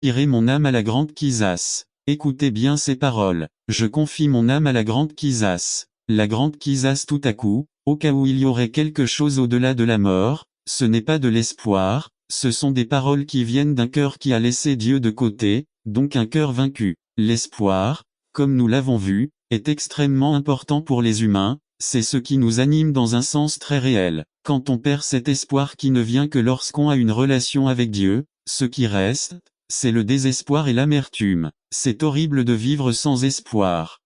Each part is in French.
Irez mon âme à la grande Quisas. Écoutez bien ces paroles. Je confie mon âme à la grande Quisas. La grande Quisas tout à coup, au cas où il y aurait quelque chose au-delà de la mort, ce n'est pas de l'espoir, ce sont des paroles qui viennent d'un cœur qui a laissé Dieu de côté, donc un cœur vaincu. L'espoir, comme nous l'avons vu, est extrêmement important pour les humains, c'est ce qui nous anime dans un sens très réel. Quand on perd cet espoir qui ne vient que lorsqu'on a une relation avec Dieu, ce qui reste, c'est le désespoir et l'amertume. C'est horrible de vivre sans espoir.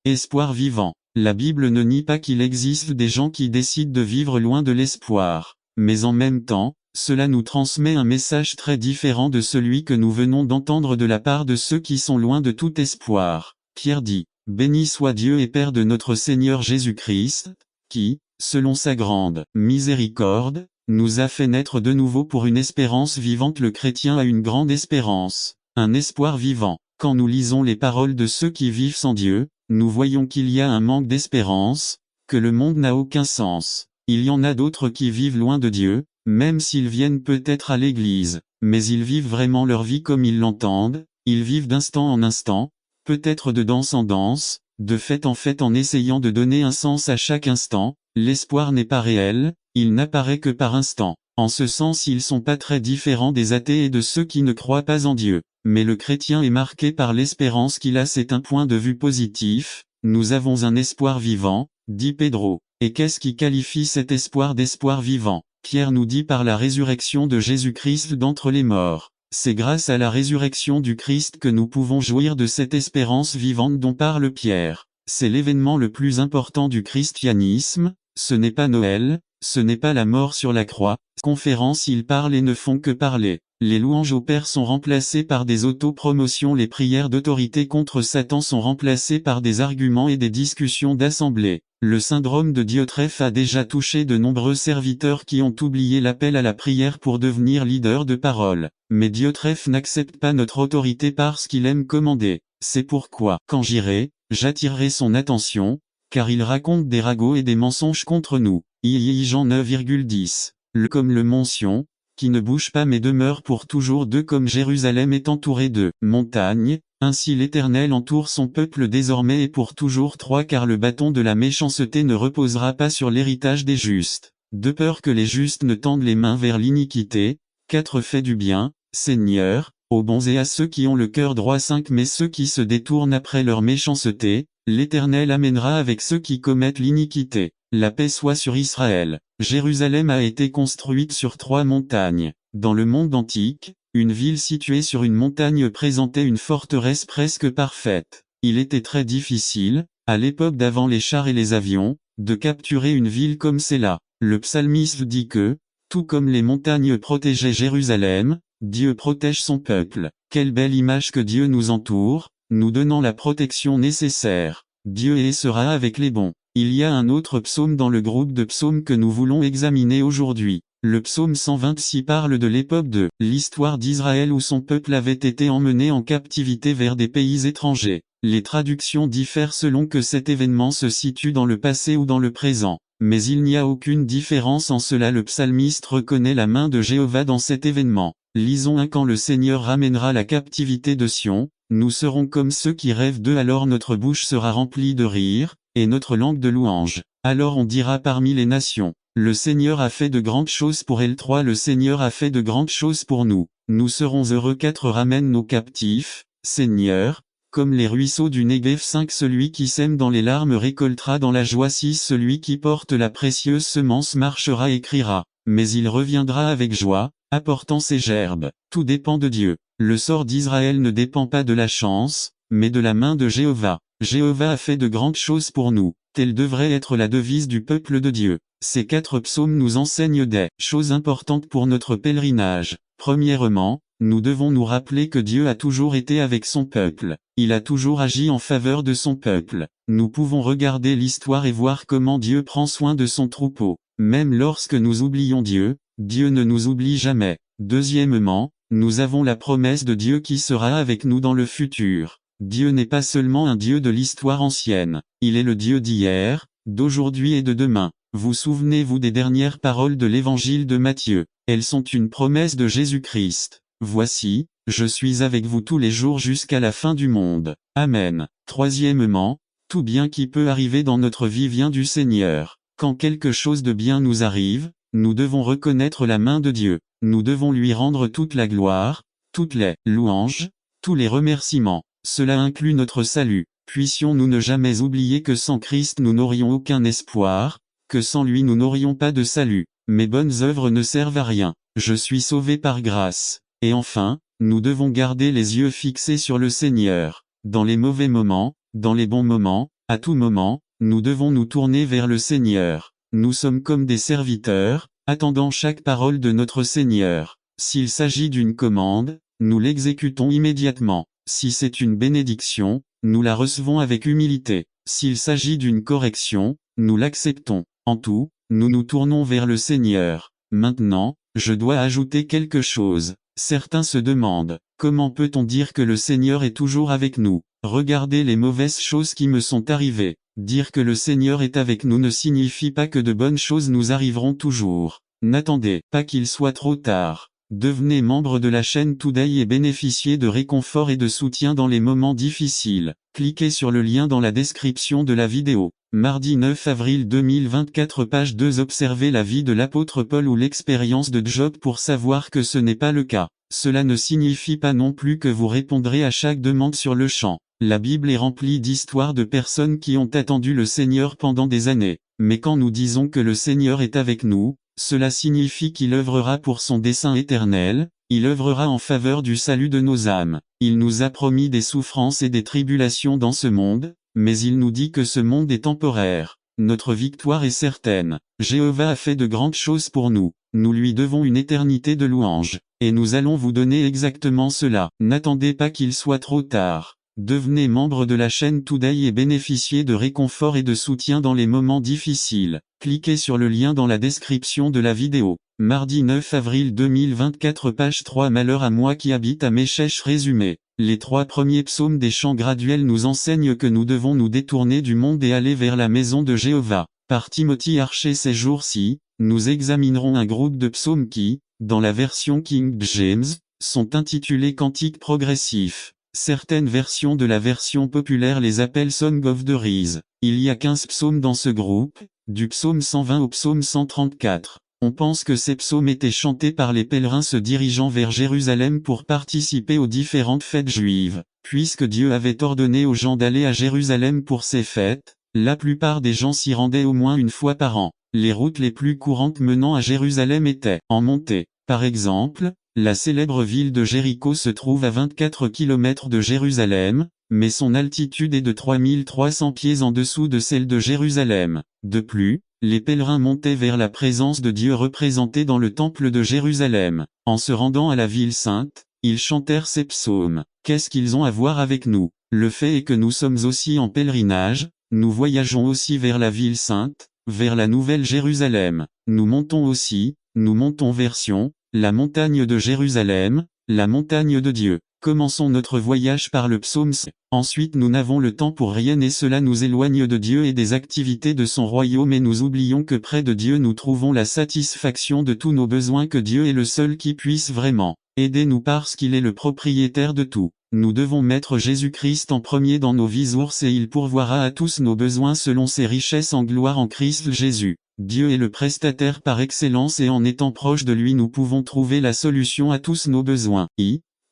Espoir vivant. La Bible ne nie pas qu'il existe des gens qui décident de vivre loin de l'espoir. Mais en même temps, cela nous transmet un message très différent de celui que nous venons d'entendre de la part de ceux qui sont loin de tout espoir. Pierre dit, « Béni soit Dieu et Père de notre Seigneur Jésus-Christ, qui, selon sa grande miséricorde, nous a fait naître de nouveau pour une espérance vivante. » Le chrétien a une grande espérance, un espoir vivant. Quand nous lisons les paroles de ceux qui vivent sans Dieu, nous voyons qu'il y a un manque d'espérance, que le monde n'a aucun sens. Il y en a d'autres qui vivent loin de Dieu, même s'ils viennent peut-être à l'église, mais ils vivent vraiment leur vie comme ils l'entendent, ils vivent d'instant en instant, peut-être de danse en danse, de fête en fête en essayant de donner un sens à chaque instant. L'espoir n'est pas réel, il n'apparaît que par instant. En ce sens ils sont pas très différents des athées et de ceux qui ne croient pas en Dieu. Mais le chrétien est marqué par l'espérance qu'il a, c'est un point de vue positif. Nous avons un espoir vivant, dit Pedro. Et qu'est-ce qui qualifie cet espoir d'espoir vivant? Pierre nous dit par la résurrection de Jésus-Christ d'entre les morts. C'est grâce à la résurrection du Christ que nous pouvons jouir de cette espérance vivante dont parle Pierre. C'est l'événement le plus important du christianisme, ce n'est pas Noël, ce n'est pas la mort sur la croix. Conférences, ils parlent et ne font que parler. Les louanges au Père sont remplacées par des autopromotions, les prières d'autorité contre Satan sont remplacées par des arguments et des discussions d'assemblée. Le syndrome de Diotrephe a déjà touché de nombreux serviteurs qui ont oublié l'appel à la prière pour devenir leader de parole. Mais Diotrephe n'accepte pas notre autorité parce qu'il aime commander. C'est pourquoi, quand j'irai, j'attirerai son attention, car il raconte des ragots et des mensonges contre nous. Jean 9,10. Comme le mont Sion, qui ne bouge pas mais demeure pour toujours. Comme Jérusalem est entourée de montagnes, ainsi l'Éternel entoure son peuple désormais et pour toujours. Car le bâton de la méchanceté ne reposera pas sur l'héritage des justes, de peur que les justes ne tendent les mains vers l'iniquité. 4 Fais du bien, Seigneur, aux bons et à ceux qui ont le cœur droit. 5 Mais ceux qui se détournent après leur méchanceté, l'Éternel amènera avec ceux qui commettent l'iniquité. La paix soit sur Israël. Jérusalem a été construite sur 3 montagnes. Dans le monde antique, une ville située sur une montagne présentait une forteresse presque parfaite. Il était très difficile, à l'époque d'avant les chars et les avions, de capturer une ville comme celle-là. Le psalmiste dit que, tout comme les montagnes protégeaient Jérusalem, Dieu protège son peuple. Quelle belle image que Dieu nous entoure, nous donnant la protection nécessaire. Dieu est et sera avec les bons. Il y a un autre psaume dans le groupe de psaumes que nous voulons examiner aujourd'hui. Le psaume 126 parle de l'époque de l'histoire d'Israël où son peuple avait été emmené en captivité vers des pays étrangers. Les traductions diffèrent selon que cet événement se situe dans le passé ou dans le présent. Mais il n'y a aucune différence en cela. Le psalmiste reconnaît la main de Jéhovah dans cet événement. Lisons quand le Seigneur ramènera la captivité de Sion, nous serons comme ceux qui rêvent d'eux, alors notre bouche sera remplie de rire, et notre langue de louange. Alors on dira parmi les nations, le Seigneur a fait de grandes choses pour elle. 3 Le Seigneur a fait de grandes choses pour nous. Nous serons heureux. 4 Ramène nos captifs, Seigneur, comme les ruisseaux du Négev. 5 Celui qui sème dans les larmes récoltera dans la joie. 6 Celui qui porte la précieuse semence marchera et criera, mais il reviendra avec joie, apportant ses gerbes. Tout dépend de Dieu. Le sort d'Israël ne dépend pas de la chance, mais de la main de Jéhovah. Jéhovah a fait de grandes choses pour nous. Telle devrait être la devise du peuple de Dieu. Ces 4 psaumes nous enseignent des choses importantes pour notre pèlerinage. Premièrement, nous devons nous rappeler que Dieu a toujours été avec son peuple. Il a toujours agi en faveur de son peuple. Nous pouvons regarder l'histoire et voir comment Dieu prend soin de son troupeau. Même lorsque nous oublions Dieu, Dieu ne nous oublie jamais. Deuxièmement, nous avons la promesse de Dieu qui sera avec nous dans le futur. Dieu n'est pas seulement un Dieu de l'histoire ancienne, il est le Dieu d'hier, d'aujourd'hui et de demain. Vous souvenez-vous des dernières paroles de l'évangile de Matthieu? Elles sont une promesse de Jésus-Christ. Voici, je suis avec vous tous les jours jusqu'à la fin du monde. Amen. Troisièmement, tout bien qui peut arriver dans notre vie vient du Seigneur. Quand quelque chose de bien nous arrive, nous devons reconnaître la main de Dieu. Nous devons lui rendre toute la gloire, toutes les louanges, tous les remerciements. Cela inclut notre salut. Puissions-nous ne jamais oublier que sans Christ nous n'aurions aucun espoir, que sans lui nous n'aurions pas de salut. Mes bonnes œuvres ne servent à rien. Je suis sauvé par grâce. Et enfin, nous devons garder les yeux fixés sur le Seigneur. Dans les mauvais moments, dans les bons moments, à tout moment, nous devons nous tourner vers le Seigneur. Nous sommes comme des serviteurs, attendant chaque parole de notre Seigneur. S'il s'agit d'une commande, nous l'exécutons immédiatement. Si c'est une bénédiction, nous la recevons avec humilité. S'il s'agit d'une correction, nous l'acceptons. En tout, nous nous tournons vers le Seigneur. Maintenant, je dois ajouter quelque chose. Certains se demandent, comment peut-on dire que le Seigneur est toujours avec nous? Regardez les mauvaises choses qui me sont arrivées. Dire que le Seigneur est avec nous ne signifie pas que de bonnes choses nous arriveront toujours. N'attendez pas qu'il soit trop tard. Devenez membre de la chaîne Today et bénéficiez de réconfort et de soutien dans les moments difficiles. Cliquez sur le lien dans la description de la vidéo. Mardi 9 avril 2024 page 2 Observez la vie de l'apôtre Paul ou l'expérience de Job pour savoir que ce n'est pas le cas. Cela ne signifie pas non plus que vous répondrez à chaque demande sur le champ. La Bible est remplie d'histoires de personnes qui ont attendu le Seigneur pendant des années. Mais quand nous disons que le Seigneur est avec nous, cela signifie qu'il œuvrera pour son dessein éternel, il œuvrera en faveur du salut de nos âmes. Il nous a promis des souffrances et des tribulations dans ce monde, mais il nous dit que ce monde est temporaire. Notre victoire est certaine. Jéhovah a fait de grandes choses pour nous. Nous lui devons une éternité de louanges. Et nous allons vous donner exactement cela. N'attendez pas qu'il soit trop tard. Devenez membre de la chaîne Today et bénéficiez de réconfort et de soutien dans les moments difficiles. Cliquez sur le lien dans la description de la vidéo. Mardi 9 avril 2024 page 3 Malheur à moi qui habite à Méchèche résumé. Les 3 premiers psaumes des chants graduels nous enseignent que nous devons nous détourner du monde et aller vers la maison de Jéhovah. Par Timothy Archer ces jours-ci, nous examinerons un groupe de psaumes qui, dans la version King James, sont intitulés Cantiques progressifs. Certaines versions de la version populaire les appellent Song of the Rise. Il y a 15 psaumes dans ce groupe, du psaume 120 au psaume 134. On pense que ces psaumes étaient chantés par les pèlerins se dirigeant vers Jérusalem pour participer aux différentes fêtes juives. Puisque Dieu avait ordonné aux gens d'aller à Jérusalem pour ces fêtes, la plupart des gens s'y rendaient au moins une fois par an. Les routes les plus courantes menant à Jérusalem étaient en montée. Par exemple, la célèbre ville de Jéricho se trouve à 24 km de Jérusalem, mais son altitude est de 3300 pieds en dessous de celle de Jérusalem. De plus, les pèlerins montaient vers la présence de Dieu représentée dans le temple de Jérusalem. En se rendant à la ville sainte, ils chantèrent ces psaumes. Qu'est-ce qu'ils ont à voir avec nous? Le fait est que nous sommes aussi en pèlerinage, nous voyageons aussi vers la ville sainte, vers la nouvelle Jérusalem. Nous montons vers Sion, la montagne de Jérusalem, la montagne de Dieu. Commençons notre voyage par le psaume 5. Ensuite nous n'avons le temps pour rien et cela nous éloigne de Dieu et des activités de son royaume et nous oublions que près de Dieu nous trouvons la satisfaction de tous nos besoins que Dieu est le seul qui puisse vraiment aider-nous parce qu'il est le propriétaire de tout. Nous devons mettre Jésus-Christ en premier dans nos vies et il pourvoira à tous nos besoins selon ses richesses en gloire en Christ Jésus. Dieu est le prestataire par excellence et en étant proche de lui nous pouvons trouver la solution à tous nos besoins.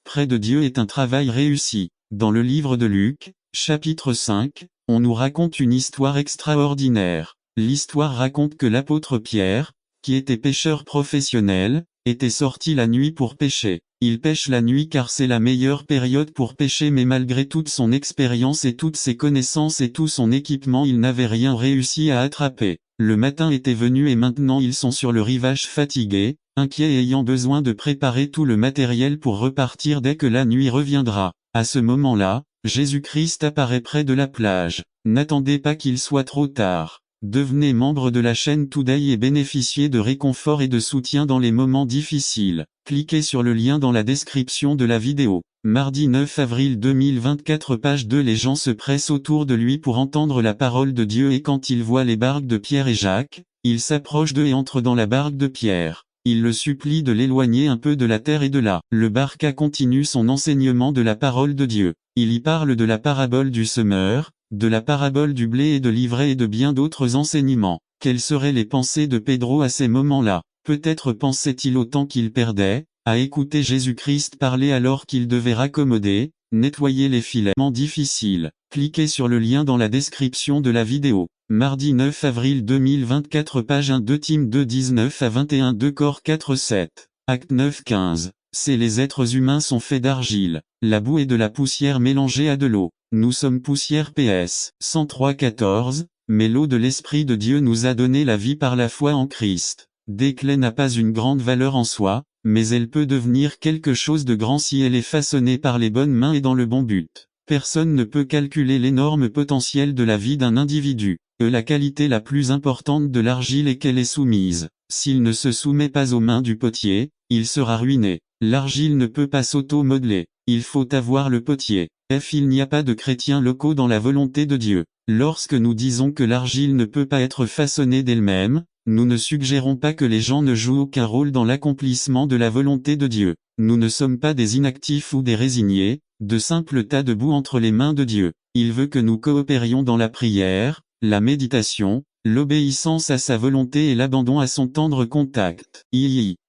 Près de Dieu est un travail réussi. Dans le livre de Luc, chapitre 5, on nous raconte une histoire extraordinaire. L'histoire raconte que l'apôtre Pierre, qui était pêcheur professionnel, était sorti la nuit pour pêcher. Il pêche la nuit car c'est la meilleure période pour pêcher mais malgré toute son expérience et toutes ses connaissances et tout son équipement il n'avait rien réussi à attraper. Le matin était venu et maintenant ils sont sur le rivage fatigués, inquiets et ayant besoin de préparer tout le matériel pour repartir dès que la nuit reviendra. À ce moment-là, Jésus-Christ apparaît près de la plage. N'attendez pas qu'il soit trop tard. Devenez membre de la chaîne Today et bénéficiez de réconfort et de soutien dans les moments difficiles. Cliquez sur le lien dans la description de la vidéo. Mardi 9 avril 2024 page 2 Les gens se pressent autour de lui pour entendre la parole de Dieu et quand ils voient les barques de Pierre et Jacques, ils s'approchent d'eux et entrent dans la barque de Pierre. Il le supplie de l'éloigner un peu de la terre et de là. Le Barca continue son enseignement de la parole de Dieu. Il y parle de la parabole du semeur, de la parabole du blé et de l'ivraie et de bien d'autres enseignements. Quelles seraient les pensées de Pedro à ces moments-là? Peut-être pensait-il au temps qu'il perdait, à écouter Jésus-Christ parler alors qu'il devait raccommoder, nettoyer les filaments difficiles. Cliquez sur le lien dans la description de la vidéo. Mardi 9 avril 2024 page 1 2 Tim 2 19 à 21 2 Corps 4 7. Acte 9 15. Les êtres humains sont faits d'argile, la boue et de la poussière mélangée à de l'eau. Nous sommes poussière PS 103 14, mais l'eau de l'Esprit de Dieu nous a donné la vie par la foi en Christ. Déclé n'a pas une grande valeur en soi, mais elle peut devenir quelque chose de grand si elle est façonnée par les bonnes mains et dans le bon but. Personne ne peut calculer l'énorme potentiel de la vie d'un individu. La qualité la plus importante de l'argile est qu'elle est soumise. S'il ne se soumet pas aux mains du potier, il sera ruiné. L'argile ne peut pas s'auto-modeler. Il faut avoir le potier. Il n'y a pas de chrétiens locaux dans la volonté de Dieu. Lorsque nous disons que l'argile ne peut pas être façonnée d'elle-même, nous ne suggérons pas que les gens ne jouent aucun rôle dans l'accomplissement de la volonté de Dieu. Nous ne sommes pas des inactifs ou des résignés, de simples tas de boue entre les mains de Dieu. Il veut que nous coopérions dans la prière, la méditation, l'obéissance à sa volonté et l'abandon à son tendre contact.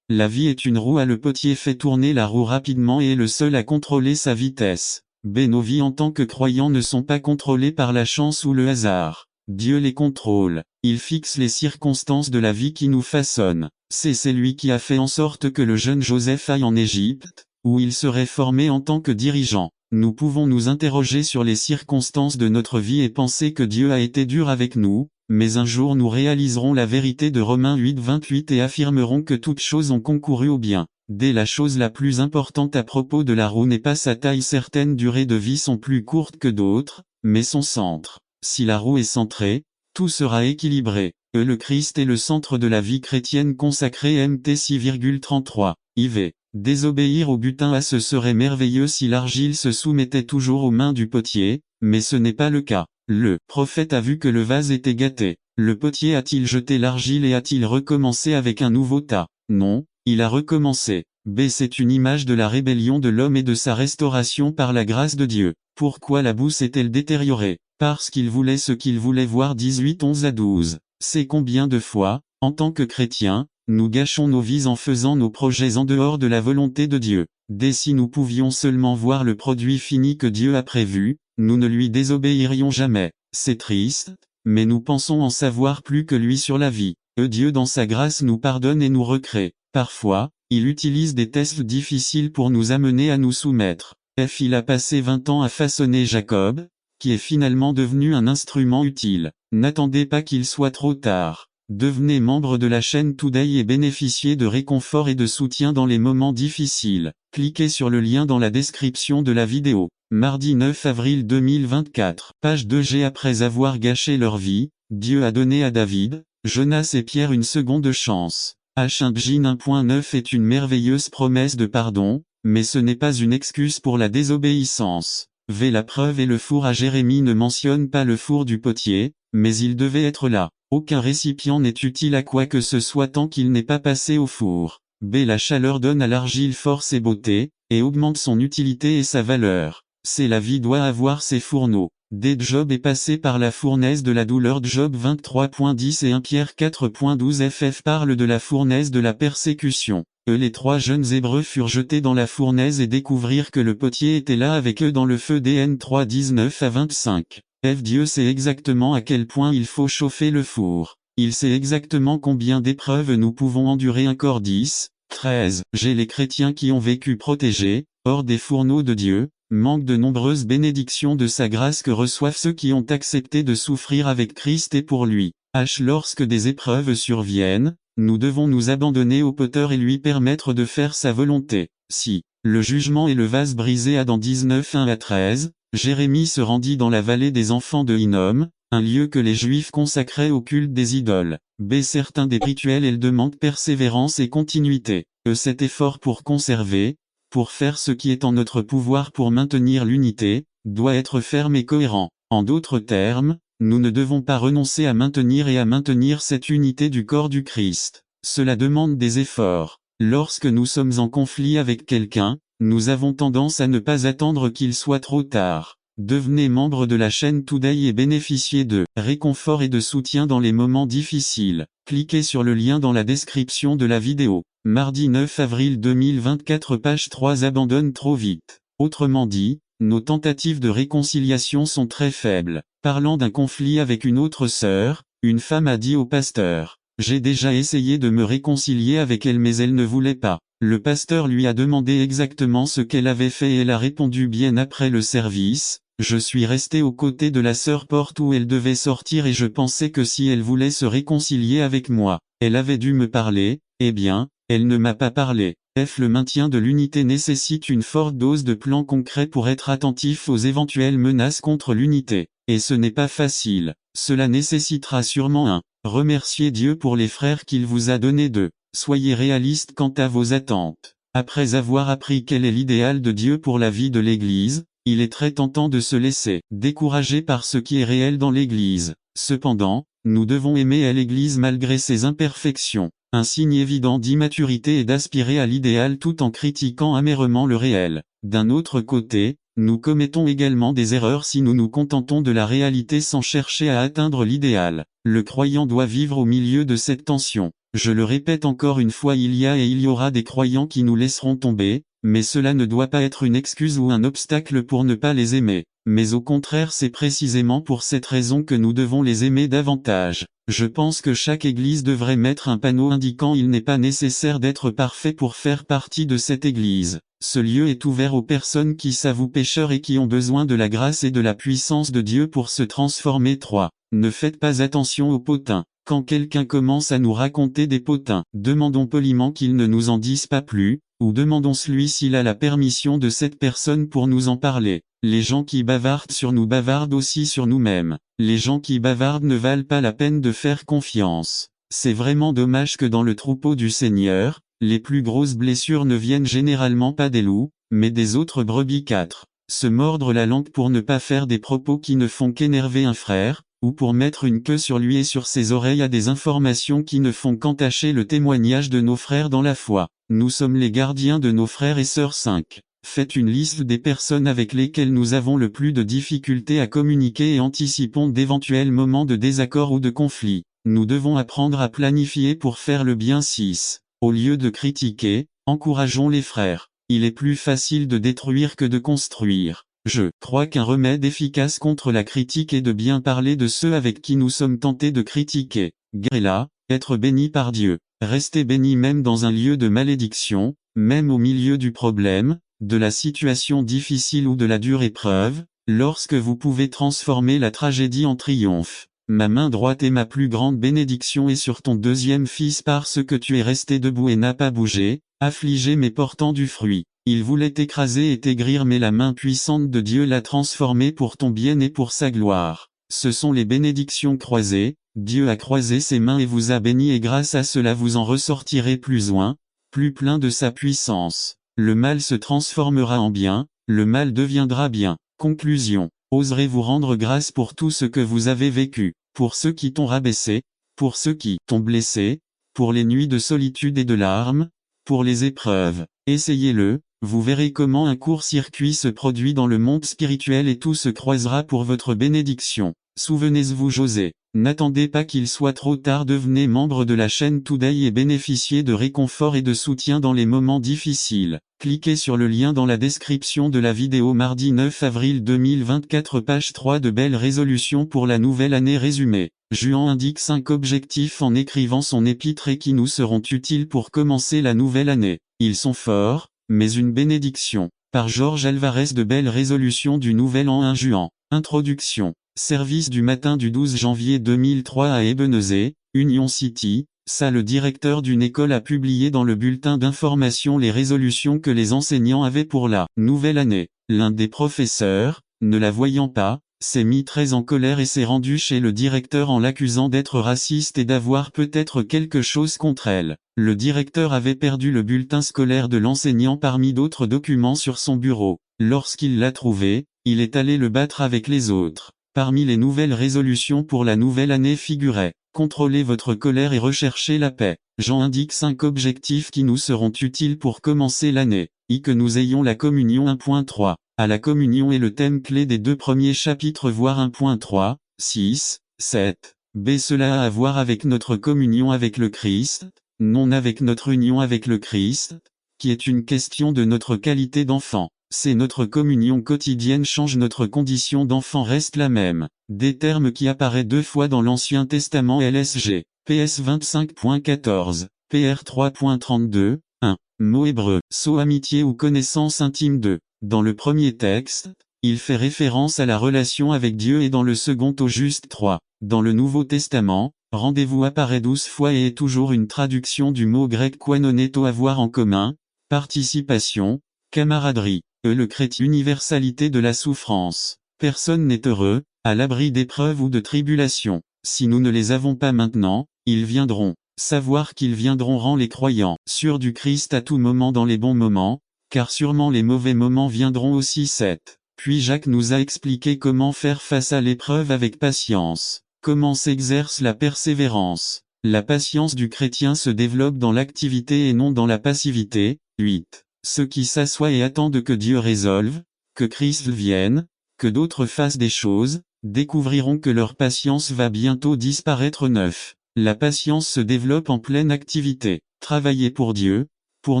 La vie est une roue, le potier fait tourner la roue rapidement et est le seul à contrôler sa vitesse. Nos vies en tant que croyants ne sont pas contrôlées par la chance ou le hasard. Dieu les contrôle. Il fixe les circonstances de la vie qui nous façonnent. C'est lui qui a fait en sorte que le jeune Joseph aille en Égypte, où il serait formé en tant que dirigeant. Nous pouvons nous interroger sur les circonstances de notre vie et penser que Dieu a été dur avec nous, mais un jour nous réaliserons la vérité de Romains 8:28 et affirmerons que toutes choses ont concouru au bien. La chose la plus importante à propos de la roue n'est pas sa taille. Certaines durées de vie sont plus courtes que d'autres, mais son centre. Si la roue est centrée, tout sera équilibré. Le Christ est le centre de la vie chrétienne consacrée. MT 6,33. IV. Désobéir au butin. Ce serait merveilleux si l'argile se soumettait toujours aux mains du potier, mais ce n'est pas le cas. Le prophète a vu que le vase était gâté. Le potier a-t-il jeté l'argile et a-t-il recommencé avec un nouveau tas? Non, il a recommencé. C'est une image de la rébellion de l'homme et de sa restauration par la grâce de Dieu. Pourquoi la boue s'est-elle détériorée? Parce qu'il voulait ce qu'il voulait voir. 18 11 à 12. C'est combien de fois, en tant que chrétiens, nous gâchons nos vies en faisant nos projets en dehors de la volonté de Dieu. Si nous pouvions seulement voir le produit fini que Dieu a prévu, nous ne lui désobéirions jamais. C'est triste, mais nous pensons en savoir plus que lui sur la vie. Dieu dans sa grâce nous pardonne et nous recrée. Parfois, il utilise des tests difficiles pour nous amener à nous soumettre. Il a passé 20 ans à façonner Jacob, qui est finalement devenu un instrument utile. N'attendez pas qu'il soit trop tard. Devenez membre de la chaîne Today et bénéficiez de réconfort et de soutien dans les moments difficiles. Cliquez sur le lien dans la description de la vidéo. Mardi 9 avril 2024. Page 2G. Après avoir gâché leur vie, Dieu a donné à David, Jonas et Pierre une seconde chance. H1 1.9 est une merveilleuse promesse de pardon, mais ce n'est pas une excuse pour la désobéissance. La preuve et le four à Jérémie ne mentionnent pas le four du potier, mais il devait être là. Aucun récipient n'est utile à quoi que ce soit tant qu'il n'est pas passé au four. La chaleur donne à l'argile force et beauté, et augmente son utilité et sa valeur. La vie doit avoir ses fourneaux. Job est passé par la fournaise de la douleur. Job 23.10 et 1 Pierre 4.12 FF parle de la fournaise de la persécution. Les trois jeunes Hébreux furent jetés dans la fournaise et découvrirent que le potier était là avec eux dans le feu. DN 3:19 à 25. Dieu sait exactement à quel point il faut chauffer le four. Il sait exactement combien d'épreuves nous pouvons endurer. 1 Corps 10, 13. Les chrétiens qui ont vécu protégés, hors des fourneaux de Dieu, manquent de nombreuses bénédictions de sa grâce que reçoivent ceux qui ont accepté de souffrir avec Christ et pour lui. Lorsque des épreuves surviennent, nous devons nous abandonner au Poteur et lui permettre de faire sa volonté. Si le jugement et le vase brisé. Adam 19 1 à 13, Jérémie se rendit dans la vallée des enfants de Hinnom, un lieu que les Juifs consacraient au culte des idoles. Certains des rituels et demandent persévérance et continuité. Cet effort pour conserver, pour faire ce qui est en notre pouvoir pour maintenir l'unité, doit être ferme et cohérent. En d'autres termes, nous ne devons pas renoncer à maintenir cette unité du corps du Christ. Cela demande des efforts. Lorsque nous sommes en conflit avec quelqu'un, nous avons tendance à ne pas attendre qu'il soit trop tard. Devenez membre de la chaîne Today et bénéficiez de réconfort et de soutien dans les moments difficiles. Cliquez sur le lien dans la description de la vidéo. Mardi 9 avril 2024 page 3 abandonne trop vite. Autrement dit, nos tentatives de réconciliation sont très faibles. Parlant d'un conflit avec une autre sœur, une femme a dit au pasteur: « J'ai déjà essayé de me réconcilier avec elle mais elle ne voulait pas. » Le pasteur lui a demandé exactement ce qu'elle avait fait et elle a répondu bien après le service: « Je suis resté aux côtés de la sœur porte où elle devait sortir et je pensais que si elle voulait se réconcilier avec moi, elle avait dû me parler, eh bien, elle ne m'a pas parlé. » Le maintien de l'unité nécessite une forte dose de plans concrets pour être attentif aux éventuelles menaces contre l'unité. Et ce n'est pas facile. Cela nécessitera sûrement remercier Dieu pour les frères qu'il vous a donnés d'eux. Soyez réaliste quant à vos attentes. Après avoir appris quel est l'idéal de Dieu pour la vie de l'Église, il est très tentant de se laisser décourager par ce qui est réel dans l'Église. Cependant, nous devons aimer l'Église malgré ses imperfections. Un signe évident d'immaturité est d'aspirer à l'idéal tout en critiquant amèrement le réel. D'un autre côté, nous commettons également des erreurs si nous nous contentons de la réalité sans chercher à atteindre l'idéal. Le croyant doit vivre au milieu de cette tension. Je le répète encore une fois, il y a et il y aura des croyants qui nous laisseront tomber, mais cela ne doit pas être une excuse ou un obstacle pour ne pas les aimer. Mais au contraire, c'est précisément pour cette raison que nous devons les aimer davantage. Je pense que chaque église devrait mettre un panneau indiquant « Il n'est pas nécessaire d'être parfait pour faire partie de cette église. Ce lieu est ouvert aux personnes qui s'avouent pécheurs et qui ont besoin de la grâce et de la puissance de Dieu pour se transformer. » 3. Ne faites pas attention aux potins. Quand quelqu'un commence à nous raconter des potins, demandons poliment qu'il ne nous en dise pas plus, ou demandons-lui s'il a la permission de cette personne pour nous en parler. Les gens qui bavardent sur nous bavardent aussi sur nous-mêmes. Les gens qui bavardent ne valent pas la peine de faire confiance. C'est vraiment dommage que dans le troupeau du Seigneur, les plus grosses blessures ne viennent généralement pas des loups, mais des autres brebis. 4. Se mordre la langue pour ne pas faire des propos qui ne font qu'énerver un frère, ou pour mettre une queue sur lui et sur ses oreilles à des informations qui ne font qu'entacher le témoignage de nos frères dans la foi. Nous sommes les gardiens de nos frères et sœurs. 5. Faites une liste des personnes avec lesquelles nous avons le plus de difficultés à communiquer et anticipons d'éventuels moments de désaccord ou de conflit. Nous devons apprendre à planifier pour faire le bien. 6. Au lieu de critiquer, encourageons les frères. Il est plus facile de détruire que de construire. Je crois qu'un remède efficace contre la critique est de bien parler de ceux avec qui nous sommes tentés de critiquer. Grella, être béni par Dieu. Restez béni même dans un lieu de malédiction, même au milieu du problème, de la situation difficile ou de la dure épreuve, lorsque vous pouvez transformer la tragédie en triomphe. Ma main droite est ma plus grande bénédiction et sur ton deuxième fils parce que tu es resté debout et n'as pas bougé, affligé mais portant du fruit. Il voulait t'écraser et t'aigrir mais la main puissante de Dieu l'a transformé pour ton bien et pour sa gloire. Ce sont les bénédictions croisées. Dieu a croisé ses mains et vous a béni et grâce à cela vous en ressortirez plus loin, plus plein de sa puissance. Le mal se transformera en bien, le mal deviendra bien. Conclusion. Oserez-vous rendre grâce pour tout ce que vous avez vécu, pour ceux qui t'ont rabaissé, pour ceux qui t'ont blessé, pour les nuits de solitude et de larmes, pour les épreuves. Essayez-le, vous verrez comment un court-circuit se produit dans le monde spirituel et tout se croisera pour votre bénédiction. Souvenez-vous José. N'attendez pas qu'il soit trop tard, devenez membre de la chaîne Today et bénéficiez de réconfort et de soutien dans les moments difficiles. Cliquez sur le lien dans la description de la vidéo. Mardi 9 avril 2024 page 3 de belles résolutions pour la nouvelle année résumée. Juan indique 5 objectifs en écrivant son épître et qui nous seront utiles pour commencer la nouvelle année. Ils sont forts, mais une bénédiction. Par Georges Alvarez. De belles résolutions du nouvel an. 1 Juan. Introduction. Service du matin du 12 janvier 2003 à Ebenezer, Union City. Ça, le directeur d'une école a publié dans le bulletin d'information les résolutions que les enseignants avaient pour la nouvelle année. L'un des professeurs, ne la voyant pas, s'est mis très en colère et s'est rendu chez le directeur en l'accusant d'être raciste et d'avoir peut-être quelque chose contre elle. Le directeur avait perdu le bulletin scolaire de l'enseignant parmi d'autres documents sur son bureau. Lorsqu'il l'a trouvé, il est allé le battre avec les autres. Parmi les nouvelles résolutions pour la nouvelle année figurait « Contrôlez votre colère et recherchez la paix ». Jean indique 5 objectifs qui nous seront utiles pour commencer l'année. Que nous ayons la communion 1.3. À la communion est le thème clé des 2 premiers chapitres voire 1.3, 6, 7. Cela a à voir avec notre communion avec le Christ, non avec notre union avec le Christ, qui est une question de notre qualité d'enfant. C'est notre communion quotidienne change, notre condition d'enfant reste la même. Des termes qui apparaissent 2 fois dans l'Ancien Testament LSG. PS 25.14, PR 3.32, 1. Mot hébreu, so amitié ou connaissance intime de. Dans le premier texte, il fait référence à la relation avec Dieu et dans le second au juste 3. Dans le Nouveau Testament, rendez-vous apparaît 12 fois et est toujours une traduction du mot grec koinoneto, avoir en commun, participation, camaraderie. Le chrétien, universalité de la souffrance. Personne n'est heureux, à l'abri d'épreuves ou de tribulations. Si nous ne les avons pas maintenant, ils viendront. Savoir qu'ils viendront rend les croyants sûrs du Christ à tout moment dans les bons moments, car sûrement les mauvais moments viendront aussi. 7. Puis Jacques nous a expliqué comment faire face à l'épreuve avec patience. Comment s'exerce la persévérance. La patience du chrétien se développe dans l'activité et non dans la passivité. 8. Ceux qui s'assoient et attendent que Dieu résolve, que Christ vienne, que d'autres fassent des choses, découvriront que leur patience va bientôt disparaître. 9. La patience se développe en pleine activité. Travaillez pour Dieu, pour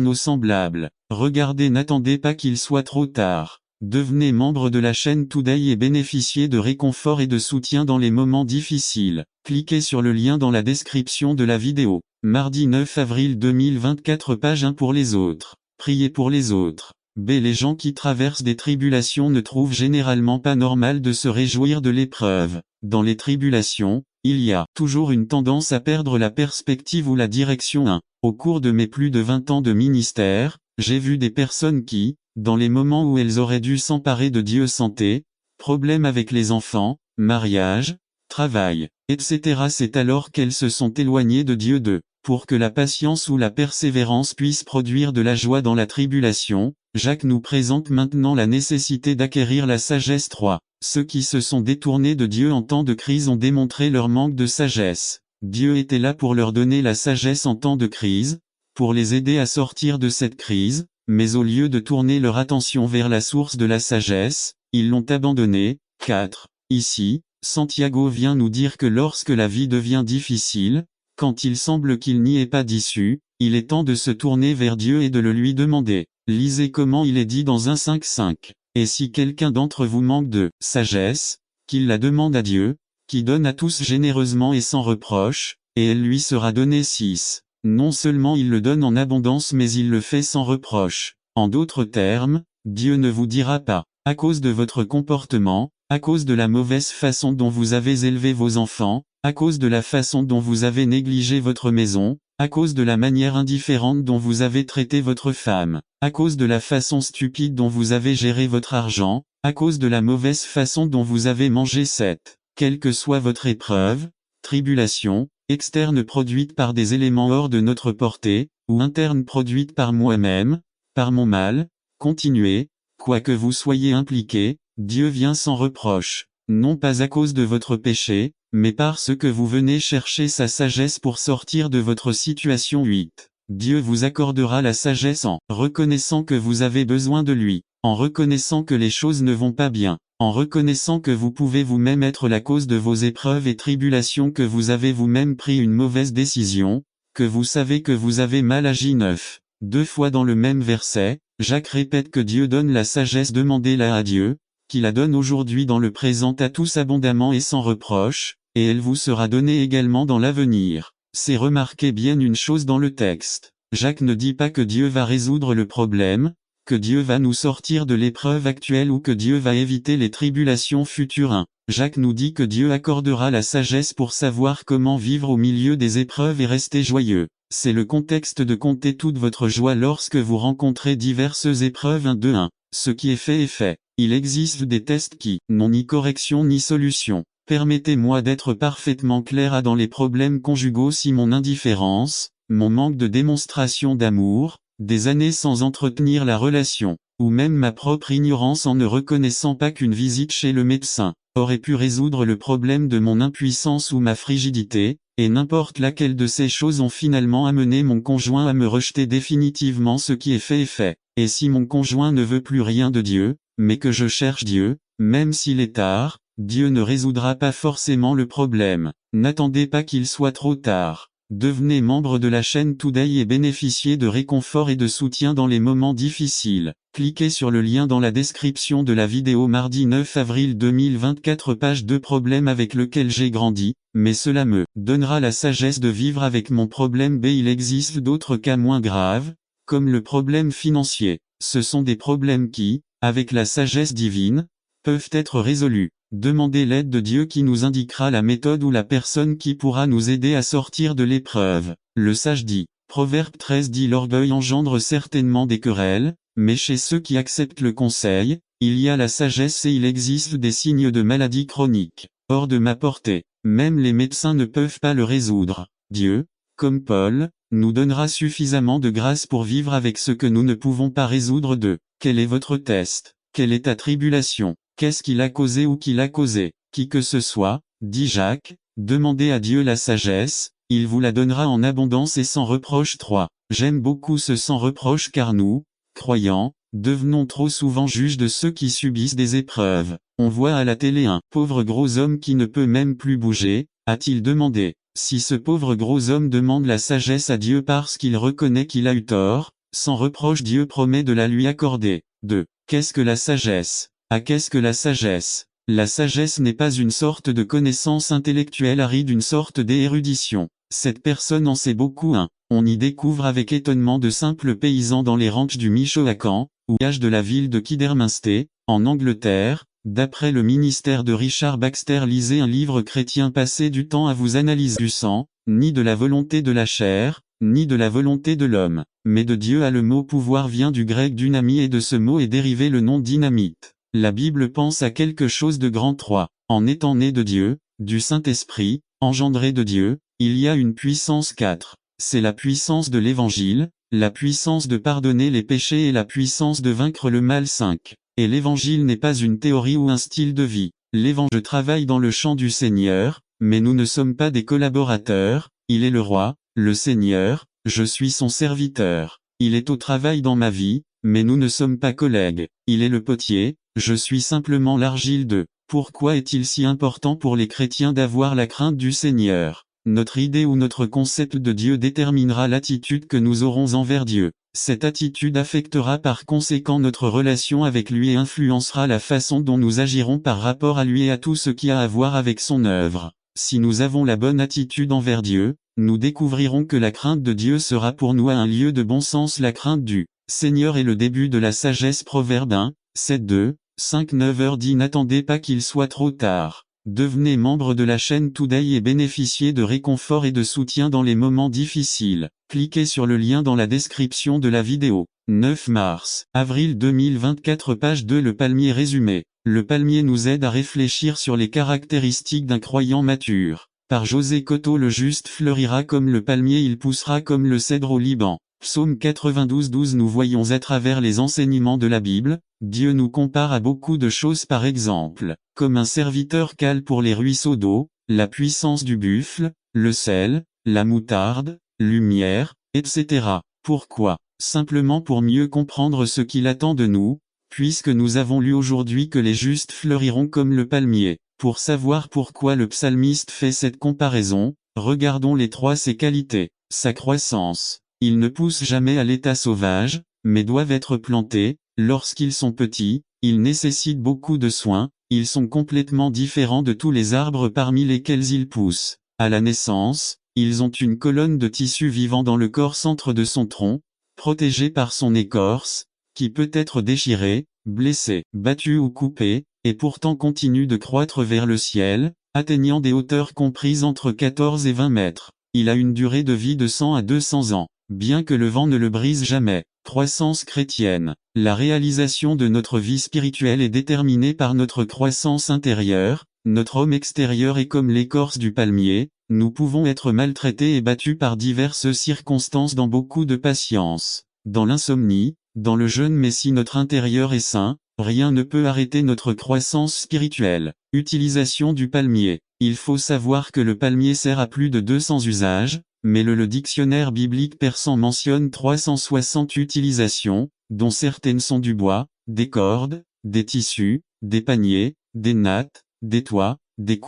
nos semblables. Regardez, n'attendez pas qu'il soit trop tard. Devenez membre de la chaîne Today et bénéficiez de réconfort et de soutien dans les moments difficiles. Cliquez sur le lien dans la description de la vidéo. Mardi 9 avril 2024, page 1 pour les autres. Priez pour les autres. Les gens qui traversent des tribulations ne trouvent généralement pas normal de se réjouir de l'épreuve. Dans les tribulations, il y a toujours une tendance à perdre la perspective ou la direction. 1. Au cours de mes plus de 20 ans de ministère, j'ai vu des personnes qui, dans les moments où elles auraient dû s'emparer de Dieu, santé, problèmes avec les enfants, mariage, travail, etc., c'est alors qu'elles se sont éloignées de Dieu. 2. Pour que la patience ou la persévérance puisse produire de la joie dans la tribulation, Jacques nous présente maintenant la nécessité d'acquérir la sagesse. 3. Ceux qui se sont détournés de Dieu en temps de crise ont démontré leur manque de sagesse. Dieu était là pour leur donner la sagesse en temps de crise, pour les aider à sortir de cette crise, mais au lieu de tourner leur attention vers la source de la sagesse, ils l'ont abandonnée. 4. Ici, Santiago vient nous dire que lorsque la vie devient difficile, quand il semble qu'il n'y ait pas d'issue, il est temps de se tourner vers Dieu et de le lui demander. Lisez comment il est dit dans 1,5. Et si quelqu'un d'entre vous manque de sagesse, qu'il la demande à Dieu, qui donne à tous généreusement et sans reproche, et elle lui sera donnée. 6. Non seulement il le donne en abondance mais il le fait sans reproche. En d'autres termes, Dieu ne vous dira pas, à cause de votre comportement, à cause de la mauvaise façon dont vous avez élevé vos enfants, à cause de la façon dont vous avez négligé votre maison, à cause de la manière indifférente dont vous avez traité votre femme, à cause de la façon stupide dont vous avez géré votre argent, à cause de la mauvaise façon dont vous avez mangé. 7. Quelle que soit votre épreuve, tribulation, externe produite par des éléments hors de notre portée, ou interne produite par moi-même, par mon mal, continuez, quoi que vous soyez impliqué, Dieu vient sans reproche, non pas à cause de votre péché, mais parce que vous venez chercher sa sagesse pour sortir de votre situation. 8. Dieu vous accordera la sagesse en reconnaissant que vous avez besoin de lui, en reconnaissant que les choses ne vont pas bien, en reconnaissant que vous pouvez vous-même être la cause de vos épreuves et tribulations, que vous avez vous-même pris une mauvaise décision, que vous savez que vous avez mal agi. 9. 2 fois dans le même verset, Jacques répète que Dieu donne la sagesse, demandez-la à Dieu, qui la donne aujourd'hui dans le présent à tous abondamment et sans reproche, et elle vous sera donnée également dans l'avenir. C'est remarquer bien une chose dans le texte. Jacques ne dit pas que Dieu va résoudre le problème, que Dieu va nous sortir de l'épreuve actuelle ou que Dieu va éviter les tribulations futures. 1. Jacques nous dit que Dieu accordera la sagesse pour savoir comment vivre au milieu des épreuves et rester joyeux. C'est le contexte de compter toute votre joie lorsque vous rencontrez diverses épreuves. 1. Ce qui est fait est fait. Il existe des tests qui n'ont ni correction ni solution. Permettez-moi d'être parfaitement clair dans les problèmes conjugaux. Si mon indifférence, mon manque de démonstration d'amour, des années sans entretenir la relation, ou même ma propre ignorance en ne reconnaissant pas qu'une visite chez le médecin aurait pu résoudre le problème de mon impuissance ou ma frigidité, et n'importe laquelle de ces choses ont finalement amené mon conjoint à me rejeter définitivement. Ce qui est fait est fait. Et si mon conjoint ne veut plus rien de Dieu, mais que je cherche Dieu, même s'il est tard, Dieu ne résoudra pas forcément le problème. N'attendez pas qu'il soit trop tard. Devenez membre de la chaîne Today et bénéficiez de réconfort et de soutien dans les moments difficiles. Cliquez sur le lien dans la description de la vidéo. Mardi 9 avril 2024, page 2. Problème avec lequel j'ai grandi, mais cela me donnera la sagesse de vivre avec mon problème. B. Il existe d'autres cas moins graves, comme le problème financier. Ce sont des problèmes qui, avec la sagesse divine, peuvent être résolus. Demandez l'aide de Dieu qui nous indiquera la méthode ou la personne qui pourra nous aider à sortir de l'épreuve. Le sage dit. Proverbe 13 dit: l'orgueil engendre certainement des querelles, mais chez ceux qui acceptent le conseil, il y a la sagesse et il existe des signes de maladie chronique, hors de ma portée. Même les médecins ne peuvent pas le résoudre. Dieu, comme Paul, nous donnera suffisamment de grâce pour vivre avec ce que nous ne pouvons pas résoudre. Quel est votre test? Quelle est ta tribulation? Qu'est-ce qui l'a causé ou qui l'a causé? Qui que ce soit, dit Jacques, demandez à Dieu la sagesse, il vous la donnera en abondance et sans reproche. 3. J'aime beaucoup ce sans reproche car nous, croyants, devenons trop souvent juges de ceux qui subissent des épreuves. On voit à la télé un pauvre gros homme qui ne peut même plus bouger, a-t-il demandé. Si ce pauvre gros homme demande la sagesse à Dieu parce qu'il reconnaît qu'il a eu tort, sans reproche Dieu promet de la lui accorder. 2. Qu'est-ce que la sagesse? Qu'est-ce que la sagesse? La sagesse n'est pas une sorte de connaissance intellectuelle aride, une sorte d'érudition. Cette personne en sait beaucoup. On y découvre avec étonnement de simples paysans dans les ranchs du Michoacán, ou de la ville de Kidderminster, en Angleterre. D'après le ministère de Richard Baxter, lisez un livre chrétien. Passez du temps à vous analyser du sang, ni de la volonté de la chair, ni de la volonté de l'homme, mais de Dieu. Le mot pouvoir vient du grec dynamie et de ce mot est dérivé le nom dynamite. La Bible pense à quelque chose de grand. 3. En étant né de Dieu, du Saint-Esprit, engendré de Dieu, il y a une puissance. 4. C'est la puissance de l'Évangile, la puissance de pardonner les péchés et la puissance de vaincre le mal. 5. Et l'Évangile n'est pas une théorie ou un style de vie. Je travaille dans le champ du Seigneur, mais nous ne sommes pas des collaborateurs. Il est le roi, le Seigneur, je suis son serviteur. Il est au travail dans ma vie, mais nous ne sommes pas collègues. Il est le potier, je suis simplement l'argile. Pourquoi est-il si important pour les chrétiens d'avoir la crainte du Seigneur? Notre idée ou notre concept de Dieu déterminera l'attitude que nous aurons envers Dieu. Cette attitude affectera par conséquent notre relation avec lui et influencera la façon dont nous agirons par rapport à lui et à tout ce qui a à voir avec son œuvre. Si nous avons la bonne attitude envers Dieu, nous découvrirons que la crainte de Dieu sera pour nous un lieu de bon sens. La crainte du Seigneur est le début de la sagesse. Proverbe 1, 7, 2, 5, 9 dit: n'attendez pas qu'il soit trop tard. Devenez membre de la chaîne Today et bénéficiez de réconfort et de soutien dans les moments difficiles. Cliquez sur le lien dans la description de la vidéo. 9 mars, avril 2024, page 2. Le palmier résumé. Le palmier nous aide à réfléchir sur les caractéristiques d'un croyant mature. Par José Cotto. Le juste fleurira comme le palmier, il poussera comme le cèdre au Liban. Psaume 92, 12. Nous voyons à travers les enseignements de la Bible, Dieu nous compare à beaucoup de choses. Par exemple, comme un serviteur cale pour les ruisseaux d'eau, la puissance du buffle, le sel, la moutarde, lumière, etc. Pourquoi? Simplement pour mieux comprendre ce qu'il attend de nous, puisque nous avons lu aujourd'hui que les justes fleuriront comme le palmier. Pour savoir pourquoi le psalmiste fait cette comparaison, regardons ses qualités. Sa croissance. Ils ne poussent jamais à l'état sauvage, mais doivent être plantés. Lorsqu'ils sont petits, ils nécessitent beaucoup de soins, ils sont complètement différents de tous les arbres parmi lesquels ils poussent. À la naissance, ils ont une colonne de tissu vivant dans le corps centre de son tronc, protégée par son écorce, qui peut être déchirée, blessée, battue ou coupée, et pourtant continue de croître vers le ciel, atteignant des hauteurs comprises entre 14 et 20 mètres. Il a une durée de vie de 100 à 200 ans. Bien que le vent ne le brise jamais. Croissance chrétienne. La réalisation de notre vie spirituelle est déterminée par notre croissance intérieure. Notre homme extérieur est comme l'écorce du palmier. Nous pouvons être maltraités et battus par diverses circonstances dans beaucoup de patience. Dans l'insomnie, dans le jeûne mais si notre intérieur est sain, rien ne peut arrêter notre croissance spirituelle. Utilisation du palmier. Il faut savoir que le palmier sert à plus de 200 usages, mais le dictionnaire biblique persan mentionne 360 utilisations, dont certaines sont du bois, des cordes, des tissus, des paniers, des nattes, des toits, des